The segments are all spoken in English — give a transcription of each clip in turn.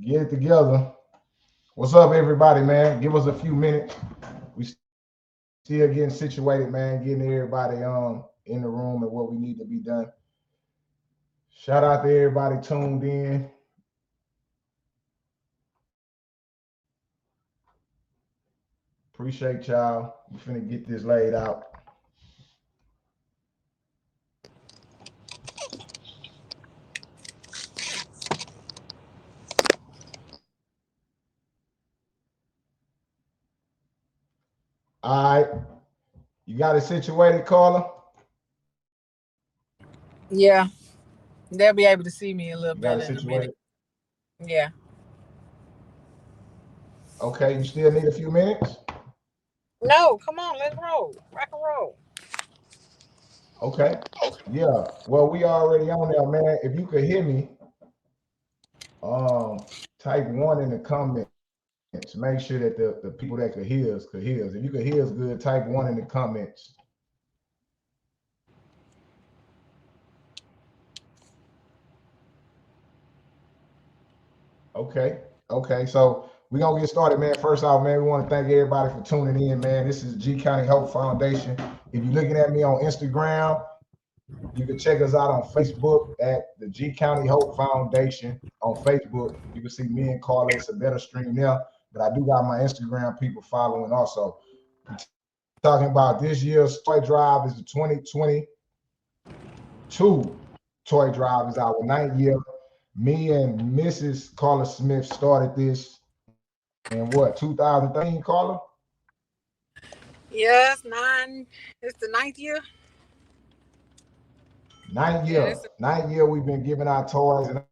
get it together. What's up, everybody, man? Give us a few minutes. We still getting situated, man. Getting everybody in the room and what we need to be done. Shout out to everybody tuned in. Appreciate y'all. We finna get this laid out. All right. You got it situated, Carla? Yeah, they'll be able to see me a little You got it better in a situated? minute. Yeah. Okay, you still need a few minutes? No, come on, let's roll. Rock and roll. Okay. Yeah. Well, we already on there, man. If you could hear me, type one in the comments. Make sure that the people that could hear us could hear us. If you could hear us good, type one in the comments. Okay. Okay. So we're gonna get started, man. First off, man, we want to thank everybody for tuning in, man. This is G County Hope Foundation. If you're looking at me on Instagram, you can check us out on Facebook at the G County Hope Foundation on Facebook. You can see me and Carla. It's a better stream there. But I do got my Instagram people following also. We're talking about this year's toy drive is the 2022 toy drive is our 9th year. Me and Mrs. Carla Smith started this in what, 2013, Carla? Yes, nine. It's the ninth year. Ninth Yeah, year. Ninth year we've been giving out toys in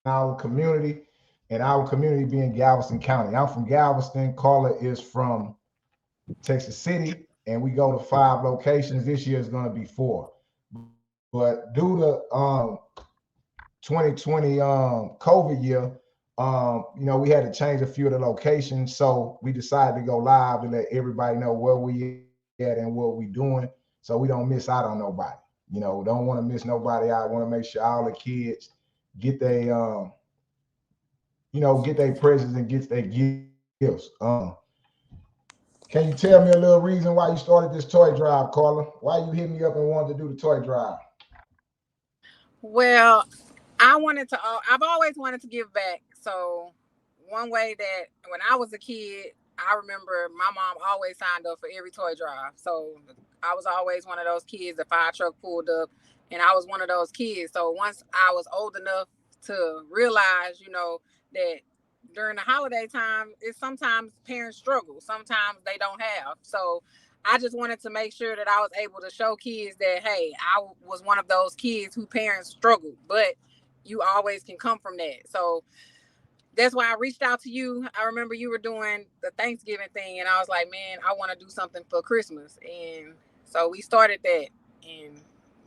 our community, and our community being Galveston County. I'm from Galveston. Carla is from Texas City, and we go to 5 locations. This year is going to be 4. But due to 2020 COVID year, we had to change a few of the locations. So we decided to go live to let everybody know where we at and what we doing, so we don't miss out on nobody. Don't want to miss nobody out. Want to make sure all the kids get their get their presents and get their gifts. Can you tell me a little reason why you started this toy drive, Carla? Why you hit me up and wanted to do the toy drive? well, I've always wanted to give back. So one way that when I was a kid, I remember my mom always signed up for every toy drive. So I was always one of those kids. The fire truck pulled up, and I was one of those kids. So once I was old enough to realize, that during the holiday time, it's sometimes parents struggle. Sometimes they don't have. So I just wanted to make sure that I was able to show kids that, hey, I was one of those kids who parents struggled, but you always can come from that. So that's why I reached out to you. I remember you were doing the Thanksgiving thing, and I was like, man, I want to do something for Christmas. And so we started that, and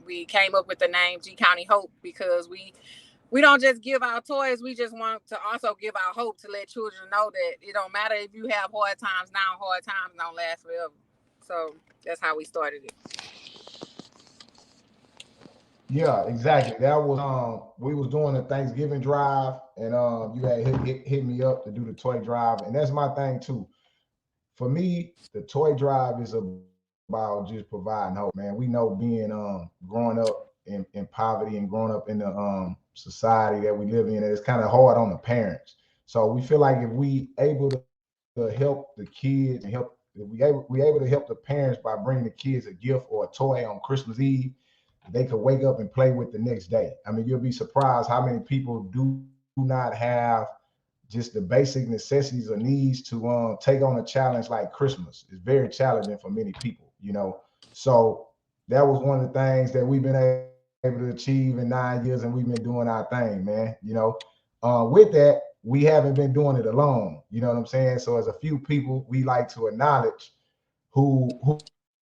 we came up with the name G County Hope because we don't just give our toys. We just want to also give our hope to let children know that it don't matter if you have hard times now, hard times don't last forever. So that's how we started it. Yeah, exactly. That was we was doing the Thanksgiving drive, and you had hit me up to do the toy drive, and that's my thing too. For me, the toy drive is about just providing hope, man. We know being growing up in poverty and growing up in the society that we live in, it's kind of hard on the parents. So we feel like if we able to help the kids and help if we able to help the parents by bringing the kids a gift or a toy on Christmas Eve, they could wake up and play with the next day. I mean, you'll be surprised how many people do not have just the basic necessities or needs to take on a challenge like Christmas. It's very challenging for many people. So that was one of the things that we've been able to achieve in 9 years, and we've been doing our thing, man. With that, we haven't been doing it alone. You know what I'm saying? So as a few people we like to acknowledge who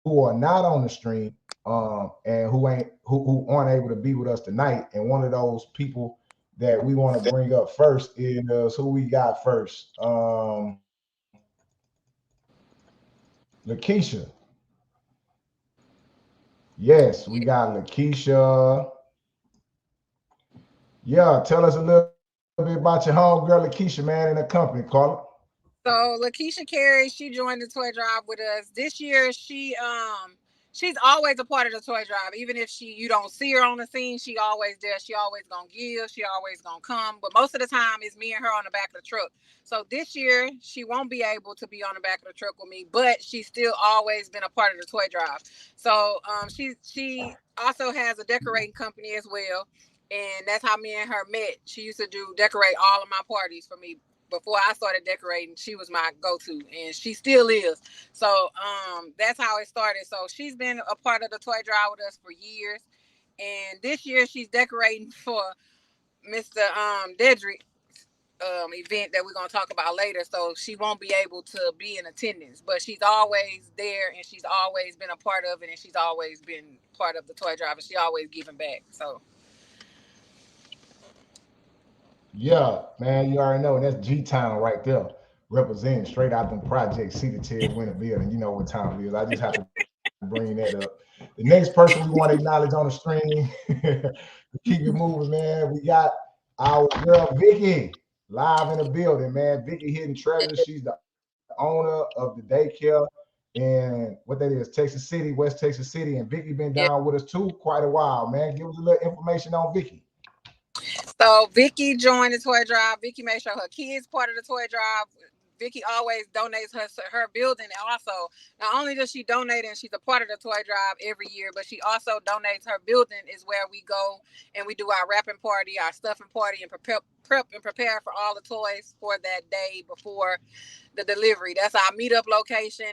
are not on the stream and who aren't able to be with us tonight. And one of those people that we want to bring up first is who we got first. Lakeisha. Yes, we got Lakeisha. Yeah, tell us a little bit about your homegirl Lakeisha, man, and her company, Carla. So Lakeisha Carey, she joined the toy drive with us this year. She's always a part of the toy drive. Even if you don't see her on the scene, she always there. She always gonna give. She always gonna come. But most of the time, it's me and her on the back of the truck. So this year, she won't be able to be on the back of the truck with me, but she's still always been a part of the toy drive. So she also has a decorating company as well, and that's how me and her met. She used to decorate all of my parties for me before I started decorating. She was my go-to, and she still is. So that's how it started. So she's been a part of the toy drive with us for years, and this year she's decorating for Mr. Dedrick event that we're going to talk about later. So she won't be able to be in attendance, but she's always there, and she's always been a part of it, and she's always been part of the toy drive, and she always giving back. So Yeah, man, you already know. That's G-Town right there, representing straight out them projects, Cedar Ted, Winterville, and you know what time it is. I just have to bring that up. The next person we want to acknowledge on the stream, keep it moving, man. We got our girl Vicky live in the building, man. Vicky Hidden Treasure. She's the owner of the daycare in what that is, Texas City, West Texas City. And Vicky been down with us too quite a while, man. Give us a little information on Vicky. So Vicky joined the toy drive. Vicky made sure her kids part of the toy drive. Vicky always donates her building. Also, not only does she donate and she's a part of the toy drive every year, but she also donates her building is where we go and we do our wrapping party, our stuffing party, and prepare for all the toys for that day before the delivery. That's our meetup location.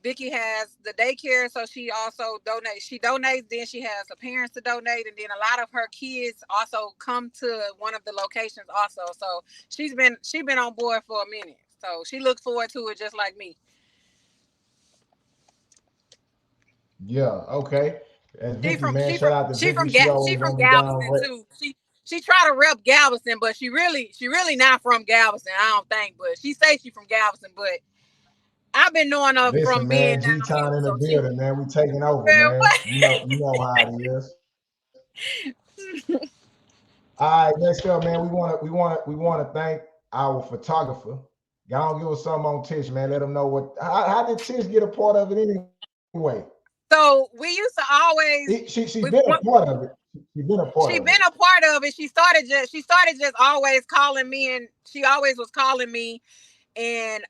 Vicky has the daycare, so she also donates. She donates, then she has her parents to donate, and then a lot of her kids also come to one of the locations also. So she's been on board for a minute. So she looks forward to it just like me. Yeah, okay. And Vicky, man, She shout out to Vicky. she from Galveston too. She try to rep Galveston, but she really not from Galveston, I don't think. But she say she from Galveston, but I've been knowing her from being man, down G-Town here. in the So building, man. We taking over, man. You know how it is. All right, next up, man. We want to thank our photographer. Y'all give us something on Tish, man. Let them know how did Tish get a part of it anyway? So we used to always She's been a part of it. She's been a part of it. She started just always calling me, and she always was calling me and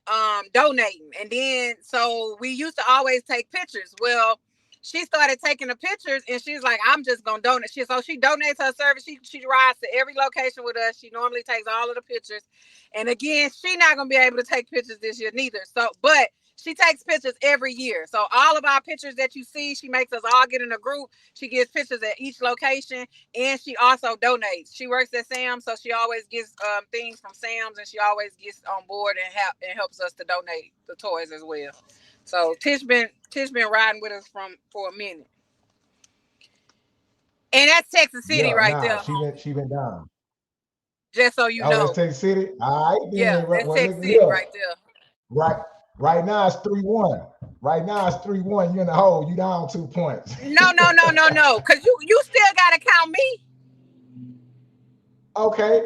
donating. And then so we used to always take pictures. Well, she started taking the pictures, and she's like, I'm just gonna donate. She donates her service. She rides to every location with us. She normally takes all of the pictures. And again, she's not gonna be able to take pictures this year neither. So, but she takes pictures every year. So all of our pictures that you see, she makes us all get in a group. She gets pictures at each location, and she also donates. She works at Sam's, so she always gets things from Sam's, and she always gets on board and helps us to donate the toys as well. So Tish been riding with us for a minute, and that's Texas City there. She been down. Just so you know. That's Texas City. All right, yeah, that's Texas City right there. Right now it's 3-1. Right now it's 3-1. You in the hole. You down 2 points. No. Because you still gotta count me. Okay.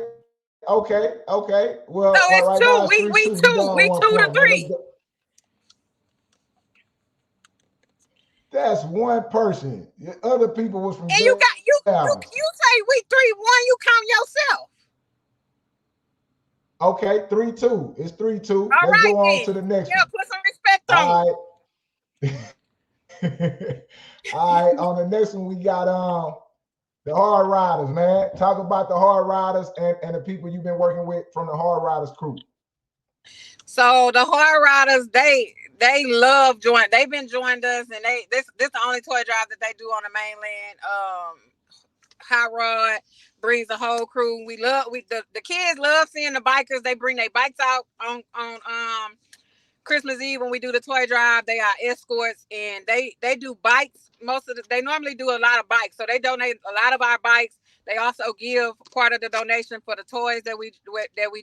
Well, so it's right two. Now we 2-3. That's one person. The other people was from. And you say we 3-1. You count yourself. Okay, 3-2. It's 3-2. Let's go on to the next one. Put some respect on. All right. On the next one, we got the Hard Riders, man. Talk about the Hard Riders and the people you've been working with from the Hard Riders crew. So the Hard Riders, they love joining. They've been joined us, and this the only toy drive that they do on the mainland. High Rod brings the whole crew. The kids love seeing the bikers. They bring their bikes out on Christmas Eve when we do the toy drive. They are escorts, and they do bikes. They normally do a lot of bikes, so they donate a lot of our bikes. They also give part of the donation for the toys that we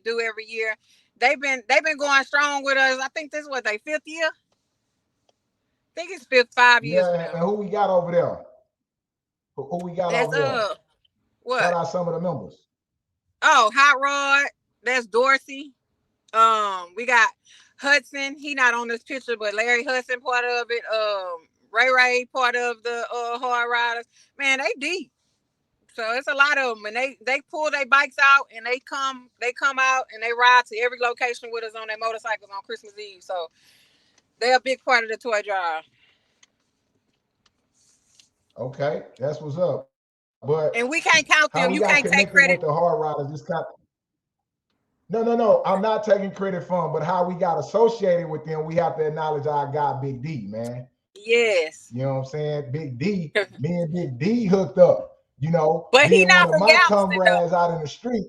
do every year. They've been going strong with us. I think this is their 5th year. I think it's 5 years. Yeah, and who we got over there? Who we got over there? What? Shout out some of the members. Oh, Hot Rod. That's Dorsey. We got Hudson. He not on this picture, but Larry Hudson part of it. Ray part of the Hard Riders. Man, they deep. So it's a lot of them, and they pull their bikes out and they come out and they ride to every location with us on their motorcycles on Christmas Eve. So they're a big part of the toy drive. Okay, that's what's up. But And we can't count how them. we You got can't take connected with credit. the Hard Riders, this kind. No. I'm not taking credit from, but how we got associated with them, we have to acknowledge our guy Big D, man. Yes. You know what I'm saying? Big D, me and Big D hooked up. You know, But he being one not of from my Galveston comrades though. out in the street,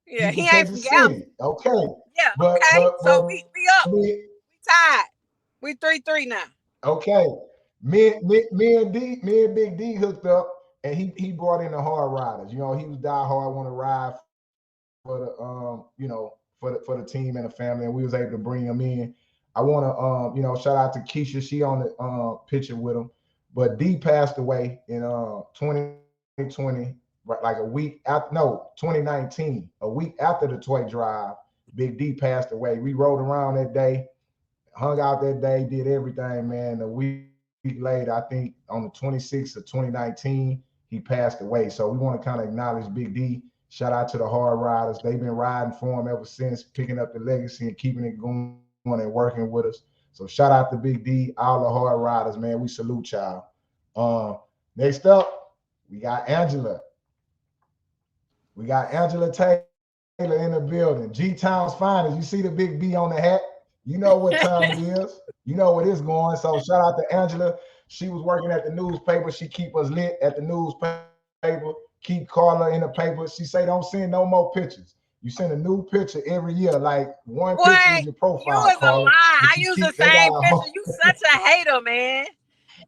Yeah, he he from ain't Kansas from City. Galveston. Okay, Yeah, but okay. but So but we up. me, We tied. We 3-3 now. okay, me and Big D hooked up, and he brought in the Hard Riders. You know, he was die hard, want to ride for the for the team and the family, and we was able to bring him in. I want to shout out to Keisha. She on the picture with him, but D passed away in 2020, right, like a week after, no, 2019, a week after the toy drive. Big D passed away. We rode around that day, hung out that day, did everything, man. A week later, I think on the 26th of 2019, he passed away. So we want to kind of acknowledge Big D. Shout out to the Hard Riders. They've been riding for him ever since, picking up the legacy and keeping it going and working with us. So shout out to Big D, all the Hard Riders, man. We salute y'all. Next up, we got Angela. We got Angela Taylor in the building. G-Town's finest. You see the big B on the hat? You know what time it is. You know what it's going. So shout out to Angela. She was working at the newspaper. She keep us lit at the newspaper. Keep Carla in the paper. She say don't send no more pictures. You send a new picture every year. Like one picture Boy, is your you profile, was a Carla. lie. But I you use the keep they same got a picture. whole You such a hater, man.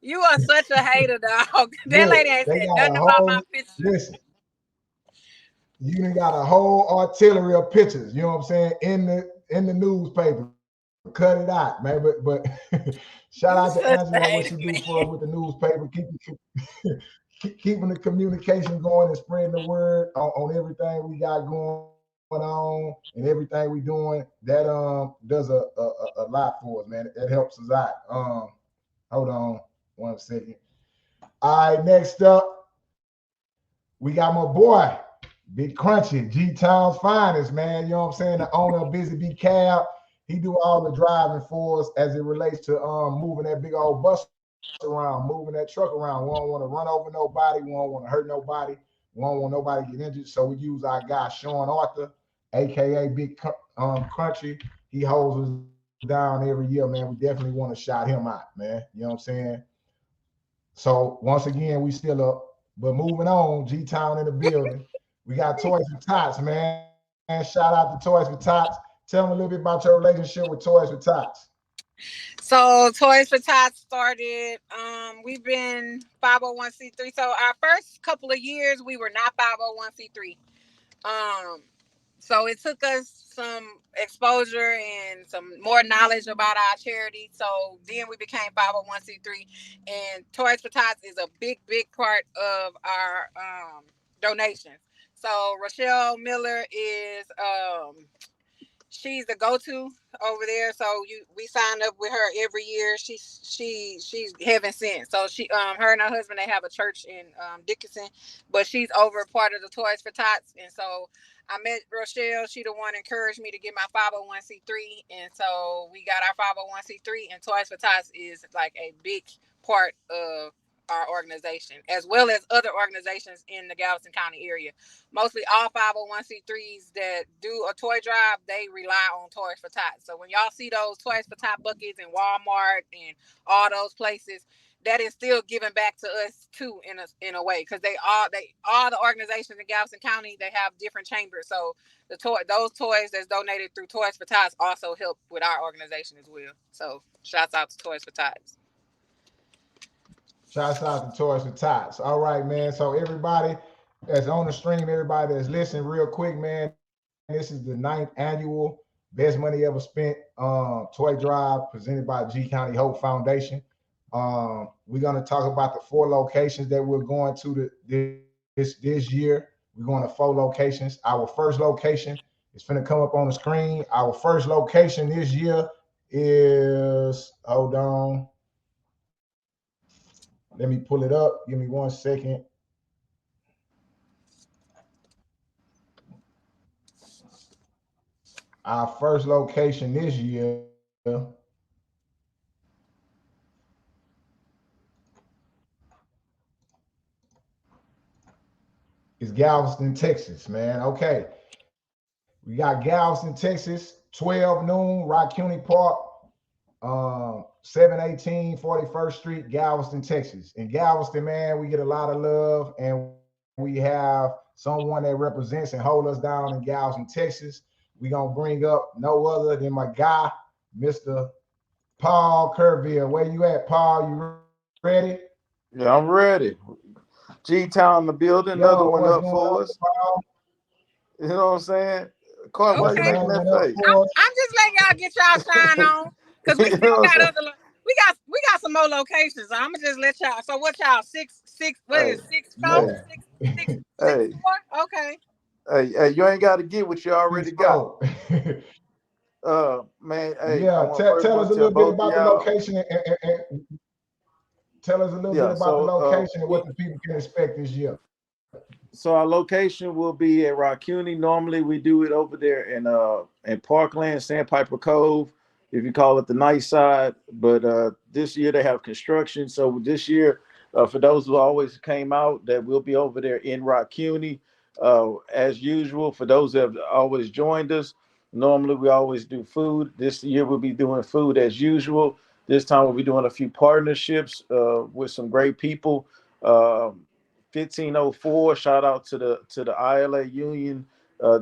You are such a hater, dog. That look. lady ain't They said got nothing a about my whole picture. listen. You done got a whole artillery of pictures. You know what I'm saying in the newspaper. Cut it out, man. But shout You out to such a Angela, what hater, she do for man. us with the newspaper, keeping the communication going and spreading the word on everything we got going on and everything we doing. That does a lot for us, man. That helps us out. Hold on 1 second. All right, next up, we got my boy, Big Crunchy, G-Town's finest, man. You know what I'm saying? The owner of Busy Bee Cab. He do all the driving for us as it relates to moving that big old bus around, moving that truck around. We don't want to run over nobody. We don't want to hurt nobody. We don't want nobody to get injured. So we use our guy Sean Arthur, aka Big Crunchy. He holds us down every year, man. We definitely want to shout him out, man. You know what I'm saying? So once again, we still up. But moving on, G-Town in the building. We got Toys for Tots, man. Shout out to Toys for Tots. Tell them a little bit about your relationship with Toys for Tots. So Toys for Tots started. We've been 501c3. So our first couple of years we were not 501c3. Um, so it took us some exposure and some more knowledge about our charity. So then we became 501c3, and Toys for Tots is a big part of our donations. So Rochelle Miller is she's the go-to over there. So we signed up with her every year. She's heaven sent. So she her and her husband, they have a church in Dickinson, but she's over part of the Toys for Tots. And so I met Rochelle. She the one encouraged me to get my 501c3, and so we got our 501c3, and Toys for Tots is like a big part of our organization, as well as other organizations in the Galveston County area. Mostly all 501c3s that do a toy drive, they rely on Toys for Tots. So when y'all see those Toys for Tots buckets in Walmart and all those places, that is still giving back to us too in a way, because all the organizations in Galveston County, they have different chambers. So those toys that's donated through Toys for Tots also help with our organization as well. So shouts out to Toys for Tots. Shouts out to Toys for Tots. All right, man. So everybody that's on the stream, everybody that's listening, real quick, man. This is the 9th annual Best Money Ever Spent toy drive presented by G County Hope Foundation. We're gonna talk about the 4 locations that we're going to this year. We're We're going to 4 locations. Our first location is finna come up on the screen. Our first location this year is, hold on, let me pull it up. Give me 1 second. Our first location this year is Galveston, Texas, man. Okay. We got Galveston, Texas, 12 noon, County Park, 718 41st Street, Galveston, Texas. In Galveston, man, we get a lot of love, and we have someone that represents and hold us down in Galveston, Texas. We're going to bring up no other than my guy, Mr. Paul Curville. Where you at, Paul? You ready? Yeah, I'm ready. G-Town in the building, another one up for us. Paul? You know what I'm saying? Carl, why you making that face? I'm just letting y'all get y'all shine on, because we still got other. We got some more locations. I'm gonna just let y'all. So what y'all six? What is 6 4? 6 4? Okay. Hey, you ain't got to get what you already got. Man. Hey, yeah. Tell us a little bit about the location and tell us a little bit about the location and what the people can expect this year. So our location will be at Cuney. Normally we do it over there in Parkland, Sandpiper Cove, if you call it the nice side. But this year they have construction. So this year, for those who always came out, that we'll be over there in Cuney. As usual, for those that have always joined us, normally we always do food. This year we'll be doing food as usual. This time we'll be doing a few partnerships with some great people. 1504, shout out to the ILA Union.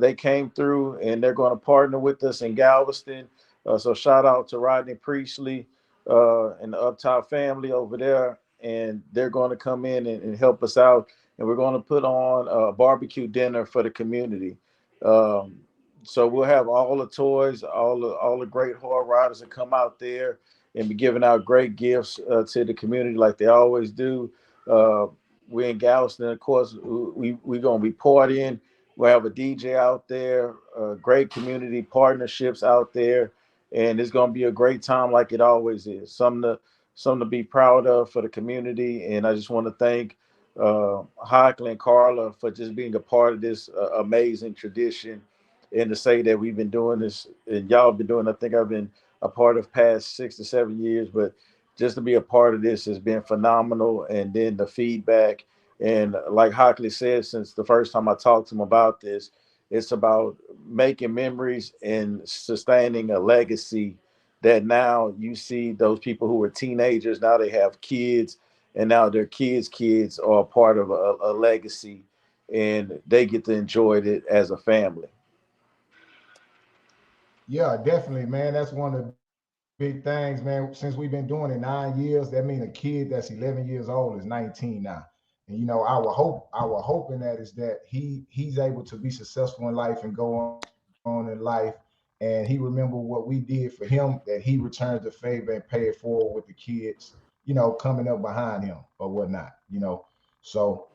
They came through and they're going to partner with us in Galveston. So shout out to Rodney Priestley and the Uptop family over there. And they're going to come in and help us out. And we're going to put on a barbecue dinner for the community. So we'll have all the toys, all the great horror riders that come out there and be giving out great gifts to the community like they always do. We're in Galveston, of course. We're going to be partying. We'll have a DJ out there, great community partnerships out there, and it's going to be a great time like it always is. Something to be proud of for the community. And I just want to thank Hockley and Carla for just being a part of this amazing tradition, and to say that we've been doing this and y'all been doing. I think I've been a part of past 6 to 7 years, but just to be a part of this has been phenomenal. And then the feedback, and like Hockley said, since the first time I talked to him about this, it's about making memories and sustaining a legacy that now you see those people who were teenagers, now they have kids, and now their kids are part of a legacy, and they get to enjoy it as a family. Yeah, definitely, man. That's one of the big things, man. Since we've been doing it 9 years, that means a kid that's 11 years old is 19 now. And our hope in that is that he's able to be successful in life and go on in life, and he remember what we did for him, that he returns the favor and pay it forward with the kids, coming up behind him or whatnot. So,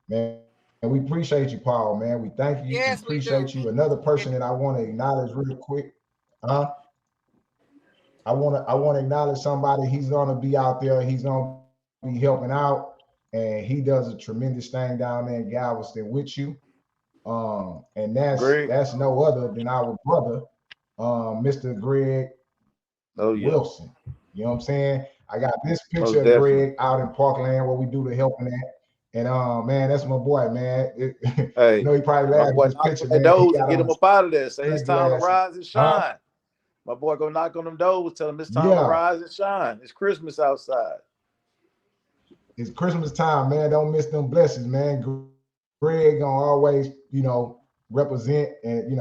man, and we appreciate you, Paul, man. We thank you. Yes, we appreciate you. Another person that I want to acknowledge real quick. I want to acknowledge somebody. He's gonna be out there. He's gonna be helping out, and he does a tremendous thing down there in Galveston with you. And that's no other than our brother, Mr. Greg Wilson. You know what I'm saying? I got this picture of Greg out in Parkland where we do the helping at. And man, that's my boy, man. Hey, he probably laughed at this picture, man. Those get him up out of there. Say it's time to rise and shine. My boy go knock on them doors, tell him it's time to rise and shine. It's Christmas outside. It's Christmas time, man. Don't miss them blessings, man. Greg gonna always, represent and,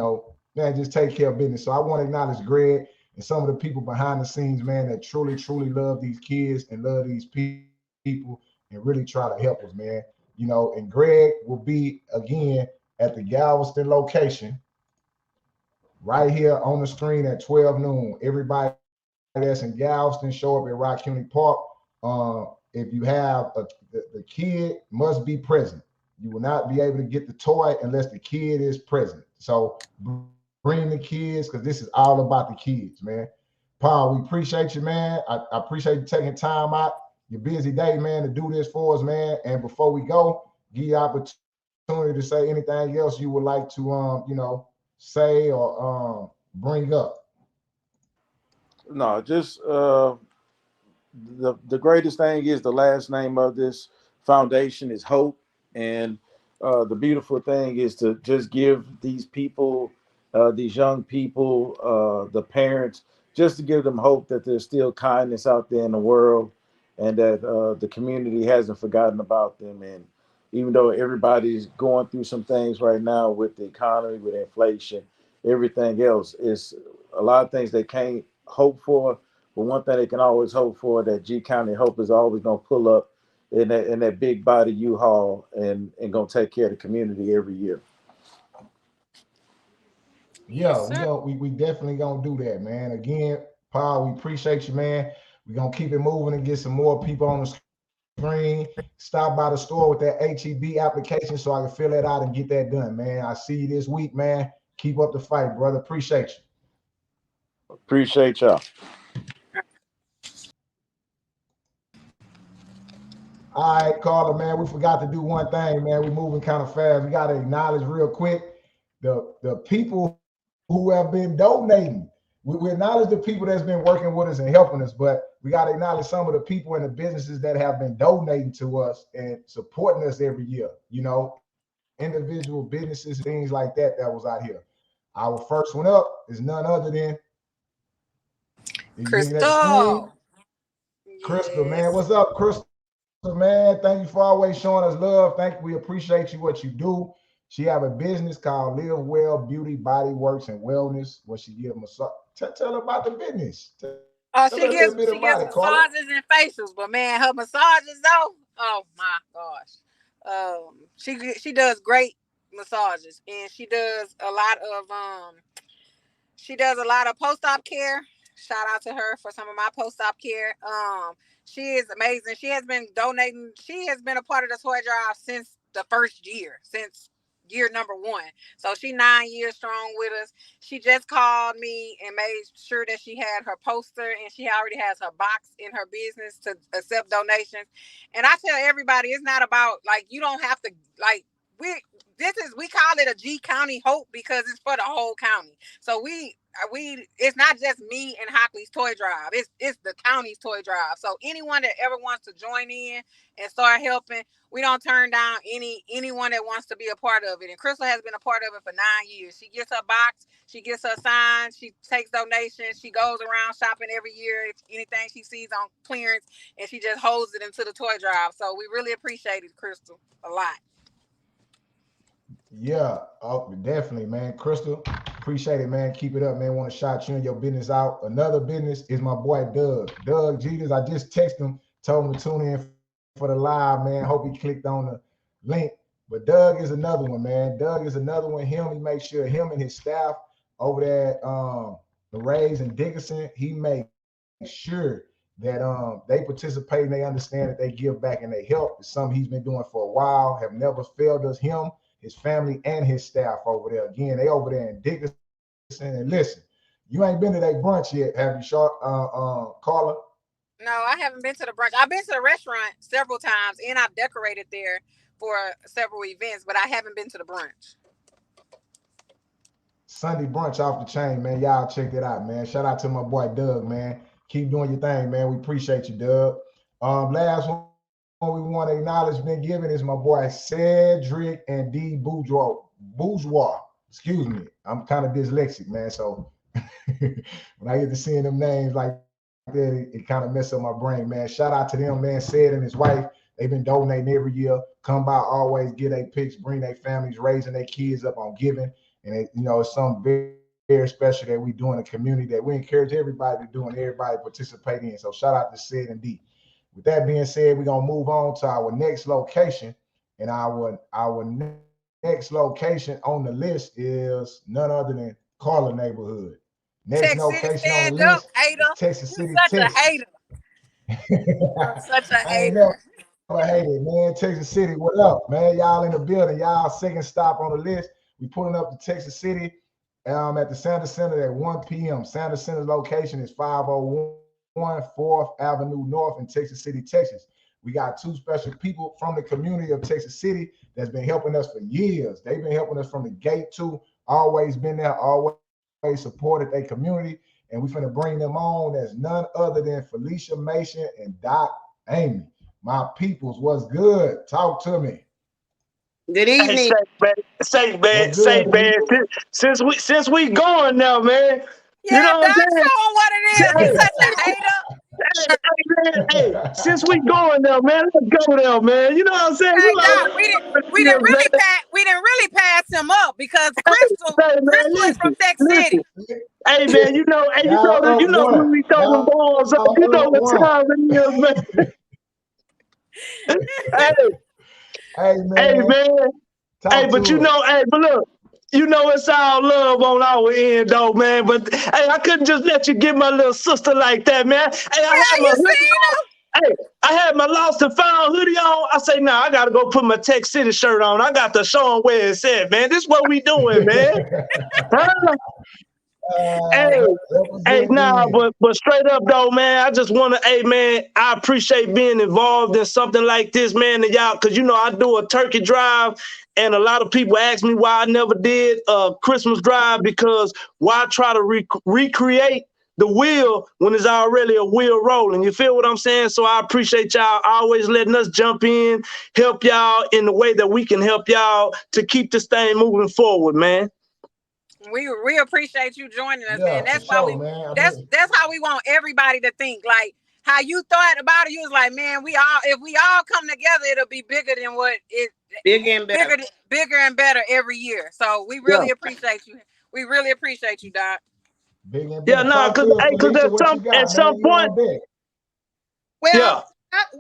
man, just take care of business. So I want to acknowledge Greg and some of the people behind the scenes, man, that truly, truly love these kids and love these people and really try to help us, man. And Greg will be, again, at the Galveston location right here on the screen at 12 noon. Everybody that's in Galveston, show up at County Park. If you have the kid must be present. You will not be able to get the toy unless the kid is present. So bring the kids, because this is all about the kids, man. Paul, we appreciate you, man. I appreciate you taking time out your busy day, man, to do this for us, man. And before we go, give you opportunity to say anything else you would like to, you know, say or bring up. No, just the greatest thing is the last name of this foundation is hope, and the beautiful thing is to just give these people, these young people, the parents, just to give them hope that there's still kindness out there in the world, and that the community hasn't forgotten about them. And even though everybody's going through some things right now with the economy, with inflation, everything else, is a lot of things they can't hope for. But one thing they can always hope for, that G County Hope is always going to pull up in that big body U-Haul and going to take care of the community every year. Yeah, we definitely gonna do that, man. Again, Paul, we appreciate you, man. We're gonna keep it moving and get some more people on the screen. Stop by the store with that HEB application so I can fill that out and get that done, man. I see you this week, man. Keep up the fight, brother. Appreciate you. Appreciate y'all. All right, Carla, man, we forgot to do one thing, man. We're moving kind of fast. We got to acknowledge real quick the people who have been donating. We acknowledge the people that's been working with us and helping us, but we got to acknowledge some of the people and the businesses that have been donating to us and supporting us every year. You know, individual businesses, things like that was out here. Our first one up is none other than Crystal. Crystal, man. What's up, Crystal? Man, thank you for always showing us love. We appreciate you, what you do. She have a business called Live Well Beauty, Body Works, and Wellness, where she give massage. Tell her about the business. She gives massages and facials, but man, her massages though, oh my gosh. She does great massages, and she does a lot of post-op care. Shout out to her for some of my post-op care. She is amazing. She has been donating. She has been a part of the toy drive since the first year, since year number 1. So she 9 years strong with us. She just called me and made sure that she had her poster, and she already has her box in her business to accept donations. And I tell everybody, it's not about, like, you don't have to, like, we call it a G County Hope because it's for the whole county. So it's not just me and Hockley's toy drive. It's the county's toy drive. So anyone that ever wants to join in and start helping, we don't turn down anyone that wants to be a part of it. And Crystal has been a part of it for 9 years. She gets her box, she gets her signs, she takes donations, she goes around shopping every year if anything she sees on clearance, and she just holds it into the toy drive. So we really appreciate it, Crystal, a lot. Yeah, definitely, man. Crystal, appreciate it, man. Keep it up, man. Want to shout you and your business out. Another business is my boy Doug. Doug Jesus, I just texted him, told him to tune in for the live, man. Hope he clicked on the link. But Doug is another one, man. Doug is another one. He makes sure him and his staff over there at the Rays and Dickinson, he makes sure that they participate and they understand that they give back and they help. It's something he's been doing for a while, have never failed us, him, his family, and his staff over there. Again, they over there in Dickinson. And listen, you ain't been to that brunch yet, have you, Carla? No, I haven't been to the brunch. I've been to the restaurant several times, and I've decorated there for several events, but I haven't been to the brunch. Sunday brunch off the chain, man. Y'all check it out, man. Shout out to my boy Doug, man. Keep doing your thing, man. We appreciate you, Doug. Last one we want to acknowledge been given is my boy Cedric and D Bourgeois. Excuse me. I'm kind of dyslexic, man. So when I get to seeing them names like that, it kind of messes up my brain, man. Shout out to them, man. Ced and his wife. They've been donating every year. Come by, always get their pics, bring their families, raising their kids up on giving. And it's something very, very special that we do in the community that we encourage everybody to do and everybody participate in. So shout out to Ced and D. With that being said, we're going to move on to our next location. And our next location on the list is none other than Carla neighborhood. Next location on the list, Texas City, Texas. A hater. Such a hater. hate it, man. Texas City, what up, man? Y'all in the building. Y'all second stop on the list. We pulling up to Texas City at the Sanders Center at 1 p.m. Sanders Center's location is 501 4th Avenue North in Texas City, Texas. We got two special people from the community of Texas City that's been helping us for years. They've been helping us from the gate too. Always been there, always supported their community. And we're finna bring them on. There's none other than Felicia Mason and Doc Amy. My peoples, what's good? Talk to me. Good evening. Say, man. Since we going now, man. Yeah, you know what Doc, I'm saying? show him what it is. He's such a hater. Hey, since we going now, man, let's go there, man. You know what I'm saying? Hey, Doc, we didn't really pass him up because Crystal is from Texas City. Hey man, you know when we throw them balls up, you know what time it is, man. Hey man. Hey, but you know, but look, you know it's all love on our end, though, man. But hey, I couldn't just let you get my little sister like that, man. Hey, I had my lost and found hoodie on. I say, nah, I gotta go put my Texas City shirt on. I got to show them where it's at, man. This is what we doing, man. But straight up though, man, I just want to, man, I appreciate being involved in something like this, man, and y'all, because you know I do a turkey drive, and a lot of people ask me why I never did a Christmas drive, because why try to recreate the wheel when there's already a wheel rolling? You feel what I'm saying? So I appreciate y'all always letting us jump in, help y'all in the way that we can help y'all to keep this thing moving forward, man. We appreciate you joining us, man. That's why that's how we want everybody to think. Like how you thought about it, you was like, man, if we all come together, it'll be bigger than what it bigger and better every year. So we really appreciate you. We really appreciate you, Doc. Big and better. Because at some point. Well,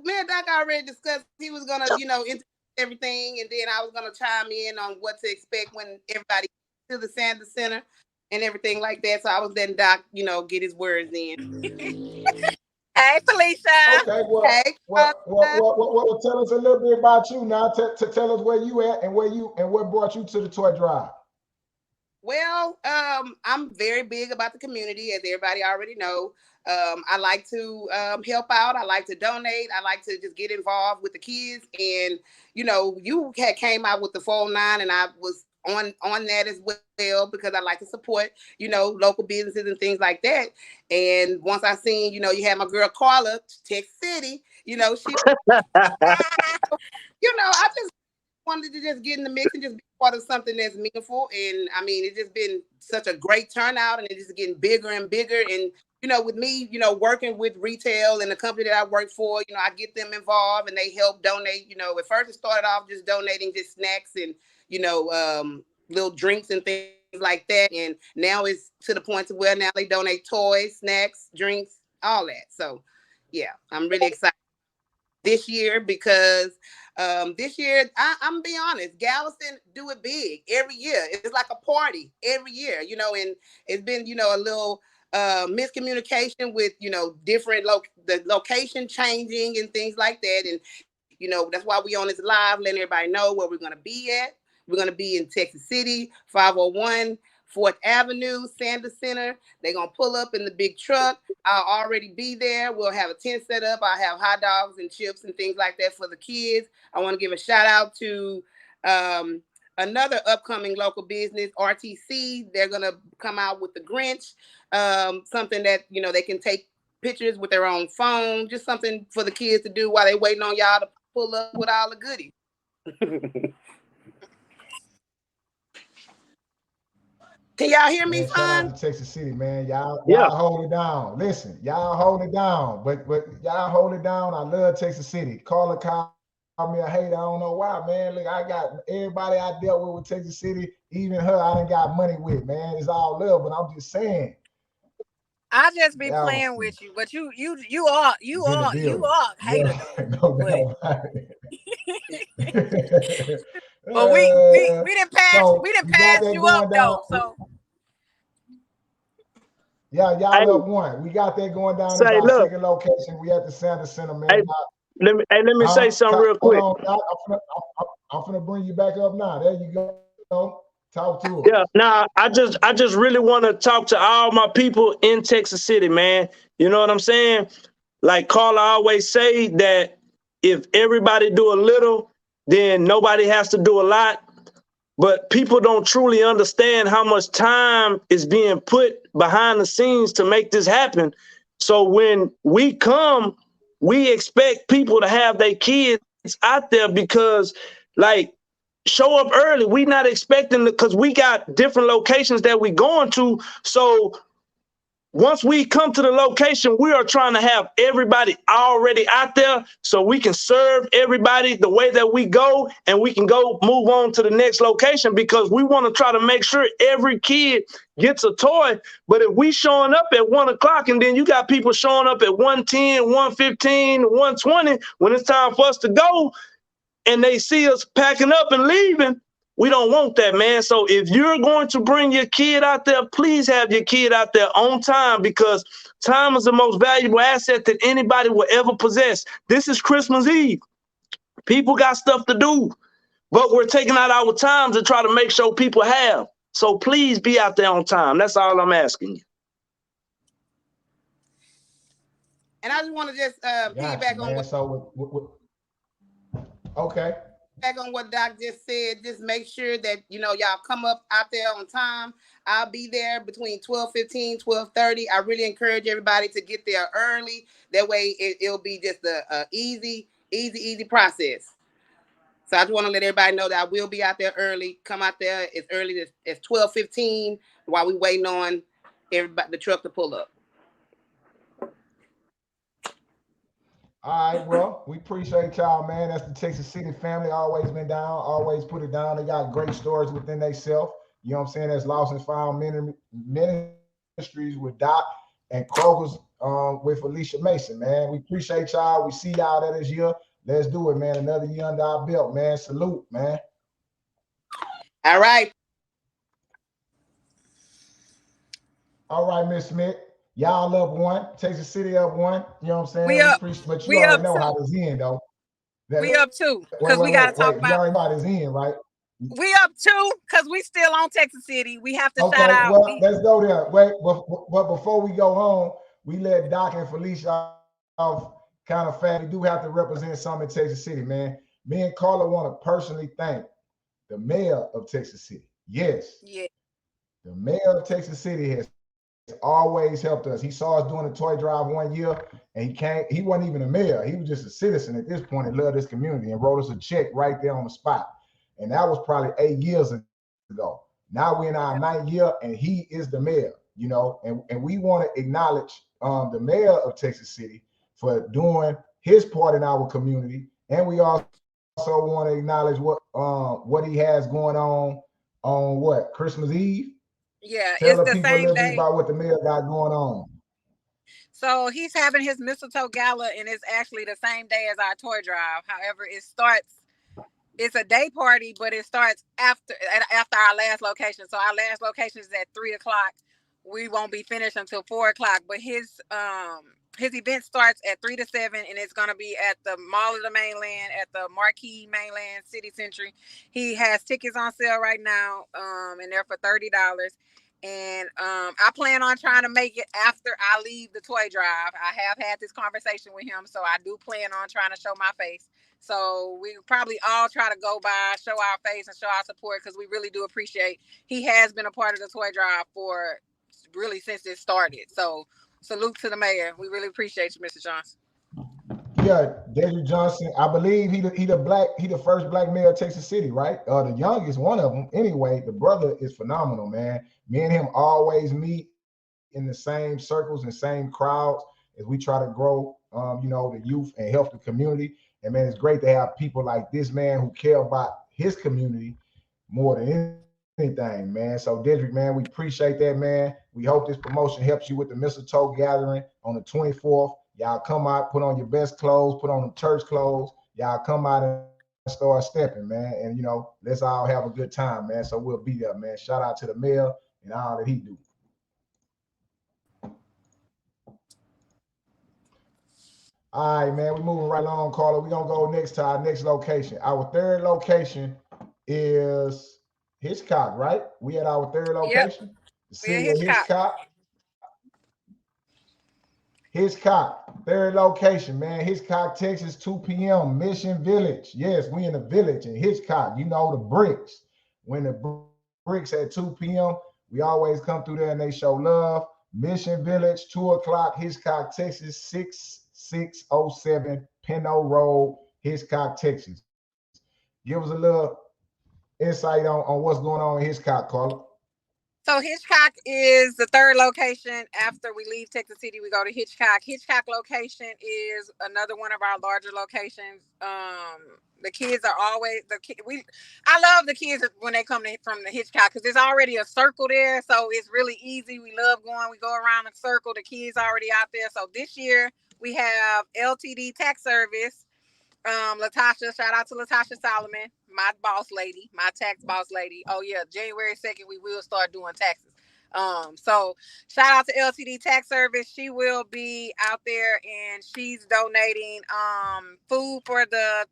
me and Doc already discussed he was gonna, into everything, and then I was gonna chime in on what to expect when everybody to the Sanders Center and everything like that. So I was letting Doc, get his words in. Hey, Felicia. Okay, well, tell us a little bit about you now. To tell us where you at and what brought you to the toy drive. Well, I'm very big about the community, as everybody already know. I like to help out. I like to donate. I like to just get involved with the kids. And, you had came out with the 409, and I was on that as well, because I like to support, local businesses and things like that. And once I seen, you had my girl Carla, Texas City, she, I just wanted to just get in the mix and just be part of something that's meaningful. And I mean, it's just been such a great turnout, and it's just getting bigger and bigger. And, with me, working with retail and the company that I work for, I get them involved and they help donate. At first it started off just donating just snacks and, little drinks and things like that. And now it's to the point to where now they donate toys, snacks, drinks, all that. So yeah, I'm really excited this year because this year, I'm gonna be honest, Galveston do it big every year. It's like a party every year, and it's been, a little miscommunication with, different the location changing and things like that. And, that's why we on this live, letting everybody know where we're going to be at. We're going to be in Texas City, 501 4th Avenue, Sanders Center. They're going to pull up in the big truck. I'll already be there. We'll have a tent set up. I'll have hot dogs and chips and things like that for the kids. I want to give a shout out to another upcoming local business, RTC. They're going to come out with the Grinch, something that, they can take pictures with their own phone, just something for the kids to do while they're waiting on y'all to pull up with all the goodies. Can y'all hear me, Shout out to Texas City, man. Y'all hold it down. Listen, y'all hold it down. But y'all hold it down. I love Texas City. Carla called me a hater. I don't know why, man. Look, I got everybody I dealt with Texas City, even her I done got money with, man. It's all love, but I'm just saying. I just be playing with you, but you are hater though. But we didn't pass you up though. So y'all up one. We got that going down in our second location. We at the Sanders Center, man. let me say something real quick. Hold on, I'm gonna bring you back up now. There you go. Talk to him. Yeah, now I just really want to talk to all my people in Texas City, man. You know what I'm saying? Like Carla always say that if everybody do a little, then nobody has to do a lot. But people don't truly understand how much time is being put behind the scenes to make this happen. So when we come, we expect people to have their kids out there because, like, show up early. We not expecting because we got different locations that we going to. So once we come to the location, we are trying to have everybody already out there so we can serve everybody the way that we go, and we can go move on to the next location because we want to try to make sure every kid gets a toy. But if we showing up at 1 o'clock and then you got people showing up at 1:10, 1:15, 1:20, when it's time for us to go and they see us packing up and leaving, we don't want that, man. So if you're going to bring your kid out there, please have your kid out there on time because time is the most valuable asset that anybody will ever possess. This is Christmas Eve. People got stuff to do, but we're taking out our time to try to make sure people have. So please be out there on time. That's all I'm asking you. And I just want to just piggyback on what. So okay. Back on what Doc just said, just make sure that, y'all come up out there on time. I'll be there between 12:15, 12:30. I really encourage everybody to get there early. That way it'll be just a easy process. So I just want to let everybody know that I will be out there early. Come out there as early as 12:15 while we waiting on the truck to pull up. All right, well, we appreciate y'all, man. That's the Texas City family. Always been down, always put it down. They got great stories within themselves. You know what I'm saying? That's Lost and Found Ministries with Doc and Kroger's with Alicia Mason, man. We appreciate y'all. We see y'all that this year. Let's do it, man. Another year under our belt, man. Salute, man. All right. All right, Miss Smith. Y'all up one. Texas City up one. You know what I'm saying? We up. But you We already up know two. how this end, though. We up two because we got to talk about. You already know how this end, right? We up two because we still on Texas City. We have to okay, shout out. Well, let's go there. Wait, but before we go home, we let Doc and Felicia off kind of fast. We do have to represent some in Texas City, man. Me and Carla want to personally thank the mayor of Texas City. Yes. Yeah. The mayor of Texas City has always helped us. He saw us doing a toy drive one year, and he wasn't even a mayor. He was just a citizen at this point and loved this community and wrote us a check right there on the spot. And that was probably 8 years ago. Now we're in our 9th year, and he is the mayor, and we want to acknowledge the mayor of Texas City for doing his part in our community. And we also want to acknowledge what he has going on what, Christmas Eve? Yeah, Tell it's the the people a same little day. bit about what the mayor got going on. So he's having his mistletoe gala, and it's actually the same day as our toy drive. However, it's a day party, but it starts after our last location. So our last location is at 3 o'clock. We won't be finished until 4 o'clock. But his event starts at 3 to 7, and it's gonna be at the Mall of the Mainland, at the Marque Mainland City Centre. He has tickets on sale right now, and they're for $30. And I plan on trying to make it after I leave the toy drive. I have had this conversation with him, so I do plan on trying to show my face. So we probably all try to go by, show our face, and show our support because we really do appreciate. He has been a part of the toy drive for really since it started. So salute to the mayor. We really appreciate you, Mr. Johnson. Yeah, David Johnson. I believe he the first black mayor of Texas City, right? The youngest one of them. Anyway, the brother is phenomenal, man. Me and him always meet in the same circles and same crowds as we try to grow, the youth and help the community. And man, it's great to have people like this man who care about his community more than anything, man. So Dedrick, man, we appreciate that, man. We hope this promotion helps you with the mistletoe gathering on the 24th. Y'all come out, put on your best clothes, put on the church clothes. Y'all come out and start stepping, man. And, let's all have a good time, man. So we'll be there, man. Shout out to the mayor and all that he do. All right, man. We're moving right along, Carla. We're gonna go next to our next location. Our third location is Hitchcock, right? We at our third Yep, location, the we're in city of Hitchcock. Hitchcock. Hitchcock, third location, man. Hitchcock, Texas, 2 p.m. Mission Village. Yes, we in the village in Hitchcock. You know the bricks. When the bricks at 2 p.m., we always come through there and they show love. Mission Village, 2 o'clock, Hitchcock, Texas, 6607 Prino Rd, Hitchcock, Texas. Give us a little insight on what's going on in Hitchcock, Carla. So Hitchcock is the third location. After we leave Texas City, we go to Hitchcock. Hitchcock location is another one of our larger locations. The kids are always I love the kids when they come from the Hitchcock because there's already a circle there, so it's really easy. We love going. We go around the circle. The kids already out there. So this year we have LTD tax service. Latasha, shout out to Latasha Solomon, my boss lady, my tax boss lady. Oh yeah, January 2nd, we will start doing taxes. So shout out to LTD Tax Service. She will be out there and she's donating food for the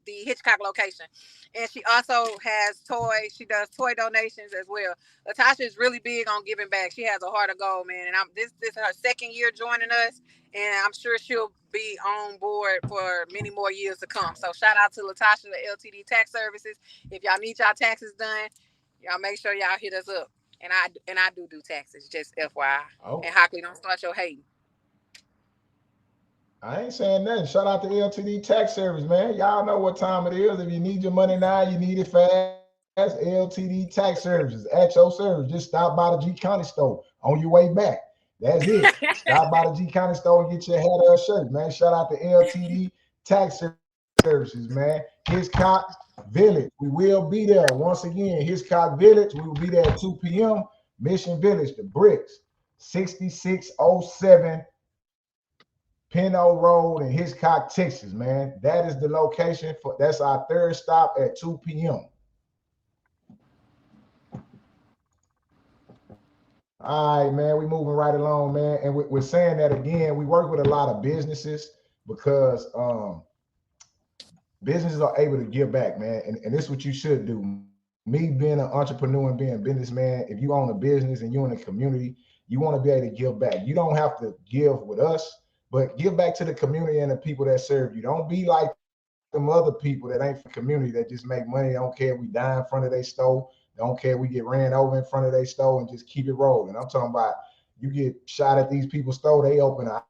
Hitchcock location. And she also has toys. She does toy donations as well. Latasha is really big on giving back. She has a heart of gold, man. And this is her second year joining us, and I'm sure she'll be on board for many more years to come. So shout out to Latasha, the LTD Tax Services. If y'all need y'all taxes done, y'all make sure y'all hit us up. And I do taxes, just FYI. Oh. And Hockley, don't start your hating. I ain't saying nothing. Shout out to LTD Tax Service, man. Y'all know what time it is. If you need your money now, you need it fast. LTD Tax Services at your service. Just stop by the G County store on your way back. That's it. Stop by the G County store and get your hat or shirt, man. Shout out to LTD Tax Services, man. Hitchcock Village. We will be there once again. Hitchcock Village. We will be there at 2 p.m. Mission Village, the bricks, 6607 Prino Rd in Hitchcock, Texas, man. That is the location for. That's our third stop at 2 p.m. All right, man. We moving right along, man. And we're saying that again. We work with a lot of businesses because businesses are able to give back, man. And this is what you should do. Me being an entrepreneur and being a businessman, if you own a business and you're in a community, you want to be able to give back. You don't have to give with us, but give back to the community and the people that serve you. Don't be like them other people that ain't for community that just make money. They don't care if we die in front of their store. They don't care if we get ran over in front of their store and just keep it rolling. I'm talking about you get shot at these people's store, they open an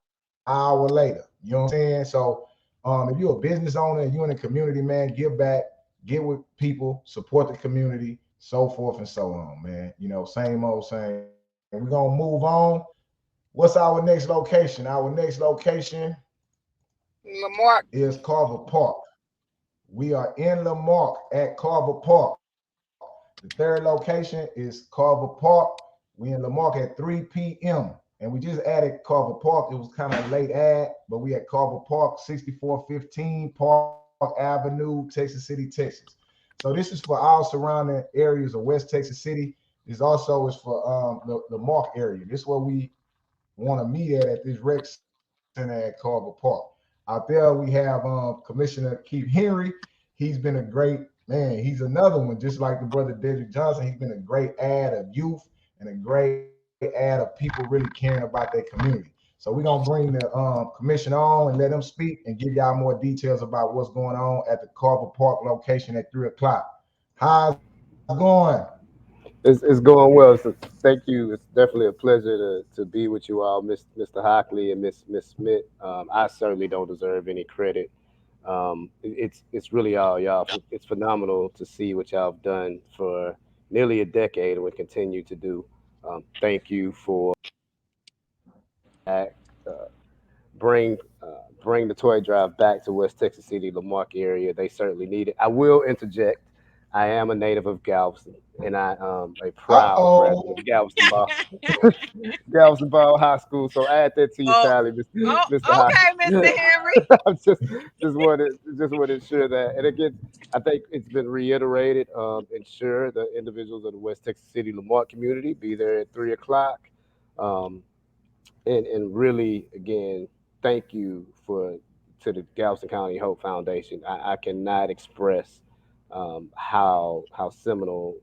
hour later. You know what I'm saying? So if you're a business owner and you're in a community, man, give back, get with people, support the community, so forth and so on, man. You know, same old same. And we're gonna move on. What's our next location? Our next location Lamarque is Carver Park. We are in Lamarque at Carver Park. The third location is Carver Park. We in Lamarque at 3 p.m. And we just added Carver Park. It was kind of a late ad, but we at Carver Park, 6415 Park Avenue, Texas City, Texas. So this is for all surrounding areas of West Texas City. This also is for the Marque area. This is where we want to meet at this rec center at Carver Park. Out there we have Commissioner Keith Henry. He's been a great man. He's another one, just like the brother Dedrick Johnson. He's been a great ad of youth and a great ad of people really caring about their community. So we're gonna bring the commissioner on and let him speak and give y'all more details about what's going on at the Carver Park location at 3 o'clock. How's it going? It's going well. So thank you. It's definitely a pleasure to be with you all, Mr. Hockley and Miss Smith. I certainly don't deserve any credit. It's really all y'all. It's phenomenal to see what y'all have done for nearly a decade and will continue to do. Thank you for that. Bring bring the toy drive back to West Texas City, Lamarque area. They certainly need it. I will interject. I am a native of Galveston, and I am a proud graduate of Galveston Ball High School. So add that to your tally, Mr. Okay, Mr. Henry. I just wanted to share that. And again, I think it's been reiterated. Ensure the individuals of the West Texas City Lamarque community be there at 3 o'clock. and really again, thank you for to the Galveston County Hope Foundation. I cannot express how seminal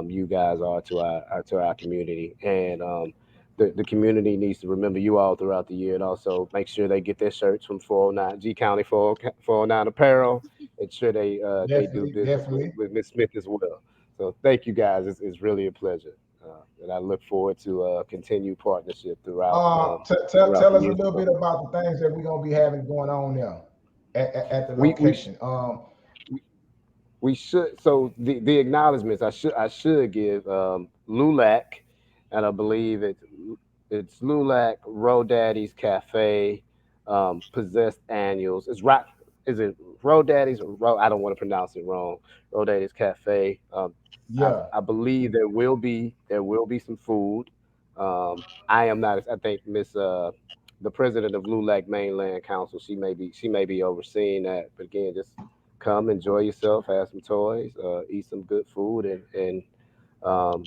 you guys are to our community, and the community needs to remember you all throughout the year, and also make sure they get their shirts from 409 G County 409 Apparel. Ensure they do Definitely, business definitely. with Miss Smith as well. So thank you guys. It's really a pleasure. And I look forward to continued partnership throughout Tell the us a years to little come. bit about the things that we're gonna be having going on there at the We sh- location. we should so the acknowledgments I should give Lulac, and I believe it's Lulac, Road Daddy's Cafe, Possessed Annuals. It's rock. Is it Road Daddy's? I don't want to pronounce it wrong. Road Daddy's Cafe. Yeah, I believe there will be some food. I am not. I think Miss the president of Lulac Mainland Council. She may be overseeing that. But again, just come enjoy yourself, have some toys, eat some good food, and um,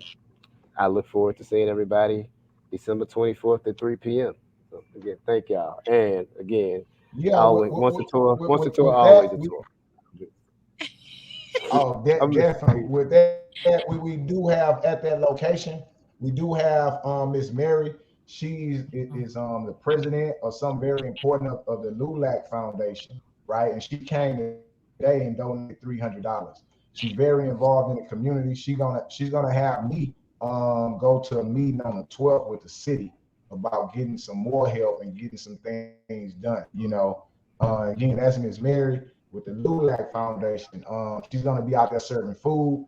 I look forward to seeing everybody December 24th at 3 p.m. So again, thank y'all. And again, yeah. always once a tour, With always that, a tour. I'm definitely. listening. With that, we do have at that location. We do have Miss Mary. She is the president of some very important of the LULAC Foundation, right? And she came today and donated $300. She's very involved in the community. She's gonna have me go to a meeting on the 12th with the city about getting some more help and getting some things done. Again, that's Miss Mary with the LULAC Foundation. She's going to be out there serving food.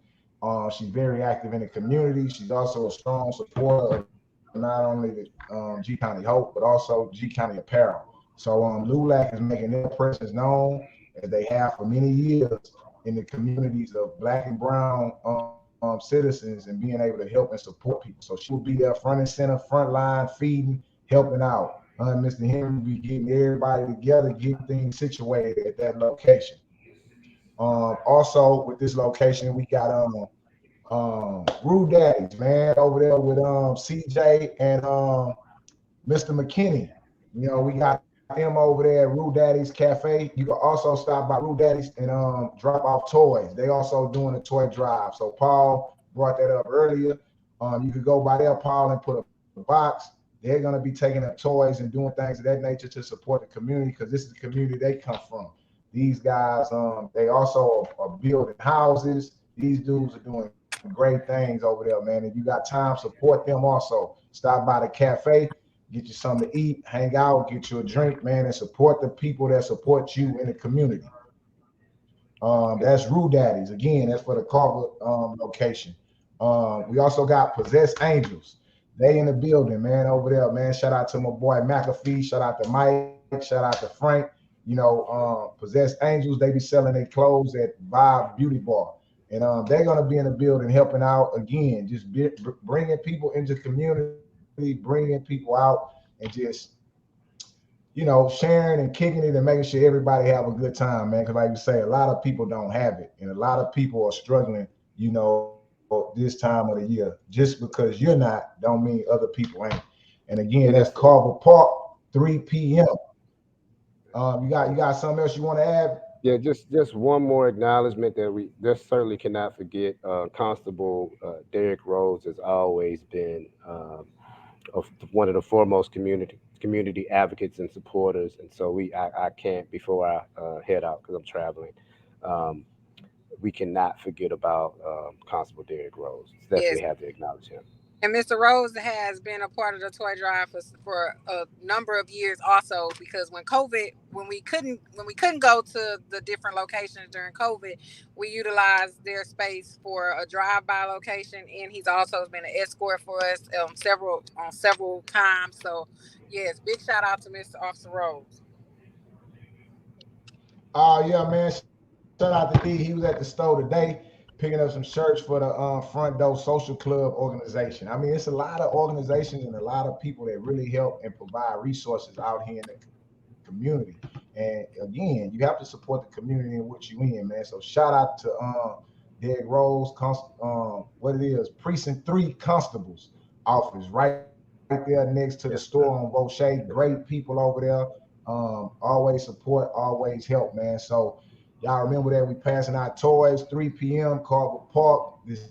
She's very active in the community. She's also a strong supporter of not only the G County Hope, but also G County Apparel. So LULAC is making their presence known as they have for many years in the communities of Black and Brown citizens and being able to help and support people. So she will be there front and center, front line, feeding, helping out. Mr. Henry will be getting everybody together, getting things situated at that location. Also with this location, we got Rude Daddies, man, over there with CJ and Mr. McKinney. We got them over there at Rude Daddy's Cafe. You can also stop by Rude Daddy's and drop off toys. They also doing a toy drive. So Paul brought that up earlier. You could go by there, Paul, and put a box. They're going to be taking up toys and doing things of that nature to support the community because this is the community they come from. These guys, they also are building houses. These dudes are doing great things over there, man. If you got time, support them also. Stop by the cafe, get you something to eat, hang out, get you a drink, man, and support the people that support you in the community. That's Rude Daddies. Again, that's for the Carver location. We also got Possessed Angels. They in the building, man, over there, man. Shout out to my boy McAfee. Shout out to Mike. Shout out to Frank. Possessed Angels, they be selling their clothes at Vibe Beauty Bar. And they're going to be in the building helping out again, just bringing people into the community, bringing people out, and just sharing and kicking it and making sure everybody have a good time, man. Because like you say, a lot of people don't have it, and a lot of people are struggling, this time of the year. Just because you're not, don't mean other people ain't. And again, that's And that's Carver Park, 3 p.m. You got something else you want to add? Yeah, just one more acknowledgement that we just certainly cannot forget. Constable Derek Rhodes has always been one of the foremost community advocates and supporters, and so I can't before I head out because I'm traveling. Um, we cannot forget about Constable Derek Rhodes. Yes. Definitely have to acknowledge him. And Mr. Rose has been a part of the toy drive for a number of years also, because when we couldn't go to the different locations during COVID, we utilized their space for a drive-by location, and he's also been an escort for us several times. So yes, big shout out to Mr. Officer Rose. Yeah, man. Shout out to D. He was at the store today picking up some shirts for the Front Door Social Club organization. I mean, it's a lot of organizations and a lot of people that really help and provide resources out here in the community. And again, you have to support the community in which you in, man. So shout out to Derek Rose, what it is, Precinct 3 Constables Office right there there next to the store on Vauthier. Great people over there. Always support, always help, man. So y'all remember that we passing out toys, 3 p.m. Carver Park. This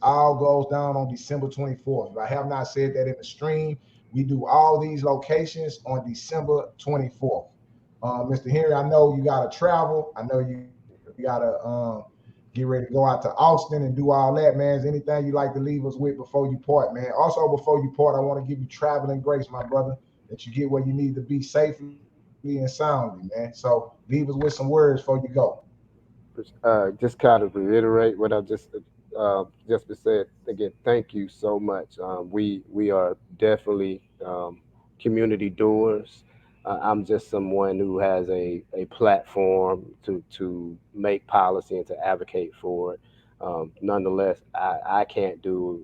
all goes down on December 24th. If I have not said that in the stream, we do all these locations on December 24th. Mr. Henry, I know you got to travel. I know you got to get ready to go out to Austin and do all that, man. Is anything you like to leave us with before you part, man? Also, before you part, I want to give you traveling grace, my brother, that you get where you need to be safely and soundly, man. So leave us with some words before you go. Just kind of reiterate what I just said again. Thank you so much. We are definitely community doers. I'm just someone who has a platform to make policy and to advocate for it. Nonetheless, I can't do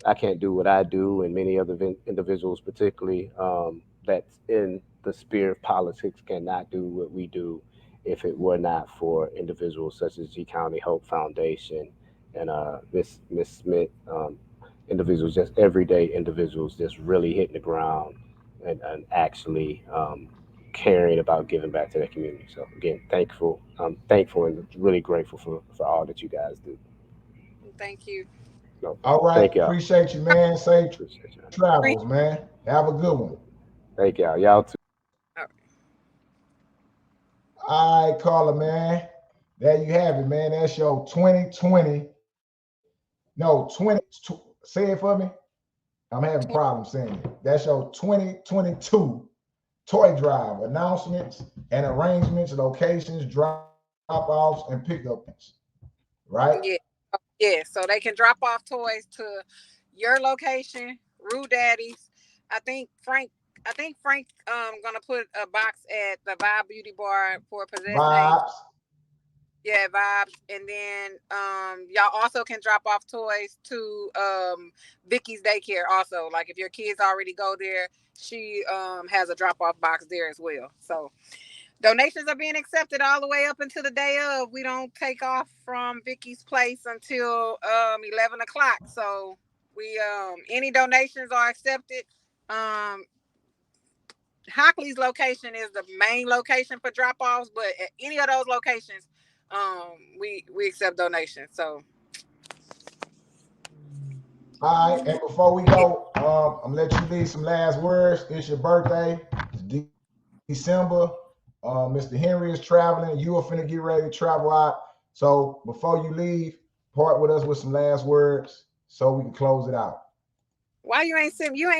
what I do, and many other individuals, particularly that's in the sphere of politics, cannot do what we do if it were not for individuals such as G County Hope Foundation and Miss Smith, individuals, just everyday individuals, just really hitting the ground and actually caring about giving back to their community. So again, thankful and really grateful for all that you guys do. Thank you. No, all right, thank y'all. Appreciate you, man. Safe travels, man. Have a good one. Thank y'all. Y'all too. All right, caller, man. There you have it, man. That's your 2020. No, 20. Say it for me. I'm having problems saying it. That's your 2022 toy drive announcements and arrangements, locations, drop-offs, and pickups. Right? Yeah. So they can drop off toys to your location, Rue Daddy's. I think Frank gonna put a box at the Vibe Beauty Bar for possession. Vibes. Yeah, Vibes. And then y'all also can drop off toys to Vicky's daycare also. Like if your kids already go there, she has a drop-off box there as well. So donations are being accepted all the way up until the day of. We don't take off from Vicky's place until 11 o'clock. So we any donations are accepted. Hockley's location is the main location for drop-offs, but at any of those locations, we accept donations. So all right, and before we go, I'm gonna let you leave some last words. It's your birthday. It's December. Mr. Henry is traveling. You are finna get ready to travel out. So before you leave, part with us with some last words so we can close it out. Why you ain't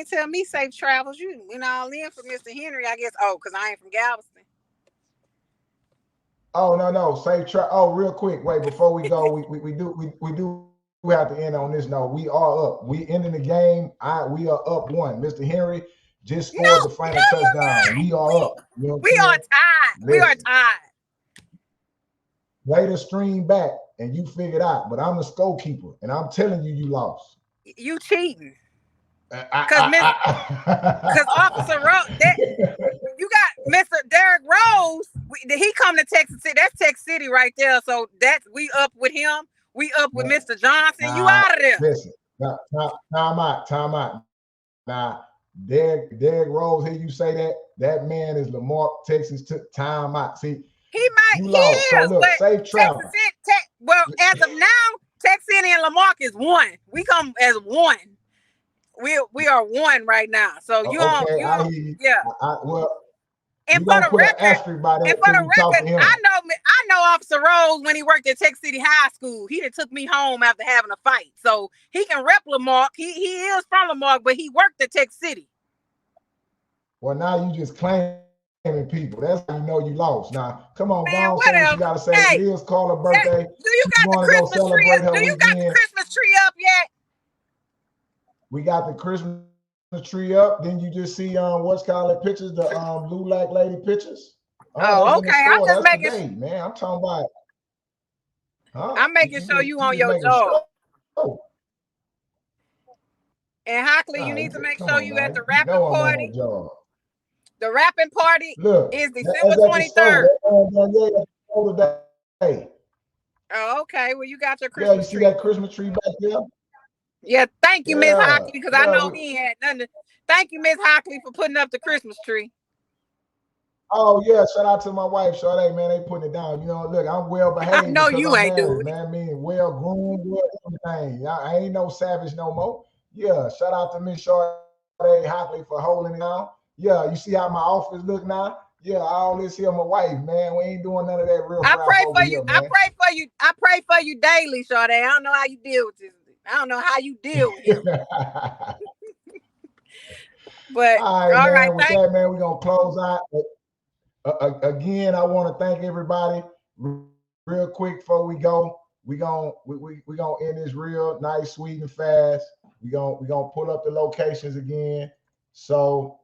tell me safe travels? You went all in for Mr. Henry, I guess. Oh, because I ain't from Galveston. Oh no, safe travel. Oh, real quick, wait, before we go, we do have to end on this note. We are up. We ending the game. We are up 1. Mr. Henry just scored the final touchdown. We are up. You know we are tied. Listen, we are tied. Play the stream back and you figure it out. But I'm the scorekeeper, and I'm telling you, you lost. You cheating. Because Officer Rose, you got Mr. Derrick Rose. He come to Texas City. That's Texas City right there. So we up with him. We up with Mr. Johnson. You out of there. Listen, time out. Now, Derrick Rose, hear you say that man is Marque, Texas. Took time out. See, he might. You lost. So look, safe travel. Well, as of now, Texas City and Lamarck is 1. We come as 1. We are 1 right now. So you yeah. Well, and for the record, I know Officer Rose when he worked at Texas City High School. He took me home after having a fight, so he can rep Lamarck. He is from Lamarck, but he worked at Texas City. Well, now you just claiming people. That's how you know you lost. Now, come on, man, say what you gotta say. Hey, it is Carla's birthday. Do you got the Christmas tree up? Do you got the Christmas tree up yet? We got the Christmas tree up. Then you just see pictures, the Lulac lady pictures. Oh, okay. I'm just making sure, man. I'm talking about. I'm making sure you on your job. And Hockley, you need to make sure you at the rapping party. The rapping party is December 23rd. Oh, okay. Well, you got your Christmas tree. You see that Christmas tree back there? Yeah, thank you, Miss Yeah, Hockley, because I yeah. know he ain't had nothing. Thank you, Miss Hockley, for putting up the Christmas tree. Oh yeah, shout out to my wife, Sade, man. They putting it down. You know, look, I'm well I behaved know because you I'm ain't married, doing it. man. Meaning well groomed, well everything. I ain't no savage no more. Yeah, shout out to Miss Sade Hockley for holding it down. Yeah, you see how my office look now? Yeah, I always hear my wife, man. We ain't doing none of that real I crap pray over for you. here, I man. pray for you. I pray for you daily, Sade. I don't know how you deal with this. I don't know how you deal with him. But All right, all man. right, With thank that, man, we're gonna close out. Again, I want to thank everybody. Real quick before we go, we gonna end this real nice, sweet, and fast. We gonna pull up the locations again. So,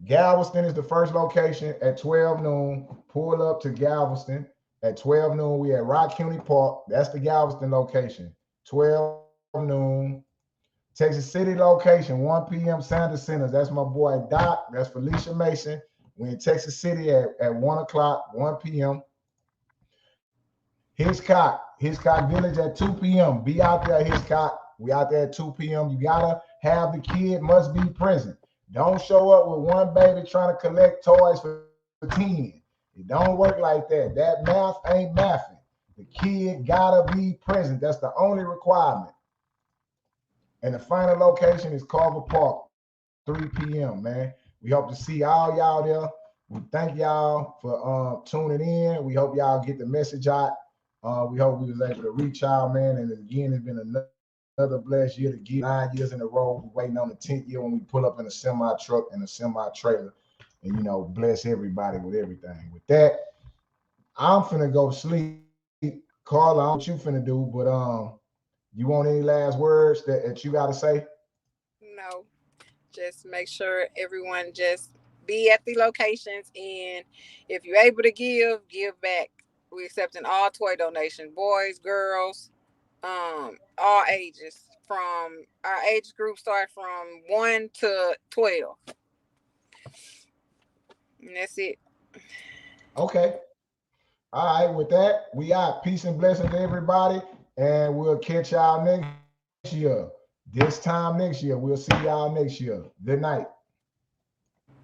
Galveston is the first location at 12 noon. Pull up to Galveston at 12 noon. We at County Park. That's the Galveston location. 12 noon. Texas City location, 1 p.m. Sanders Centers. That's my boy Doc. That's Felicia Mason. We're in Texas City at 1 o'clock, 1 p.m. Hitchcock Village at 2 p.m. Be out there, Hitchcock. We out there at 2 p.m. You gotta have the kid, must be present. Don't show up with one baby trying to collect toys for 10. It don't work like that. That math ain't mathing. The kid gotta be present. That's the only requirement. And the final location is Carver Park, 3 p.m., man. We hope to see all y'all there. We thank y'all for tuning in. We hope y'all get the message out. We hope we was able to reach y'all, man. And again, it's been another blessed year to get 9 years in a row. We're waiting on the 10th year when we pull up in a semi truck and a semi trailer and, bless everybody with everything. With that, I'm finna go sleep. Carla, I don't know what you finna do, but you want any last words that you got to say? No, just make sure everyone just be at the locations, and if you're able to give back. We're accepting all toy donations, boys, girls, all ages. From our age group start from 1 to 12. And that's it. Okay. All right. With that, we out. Peace and blessings to everybody. And we'll catch y'all next year. This time next year. We'll see y'all next year. Good night.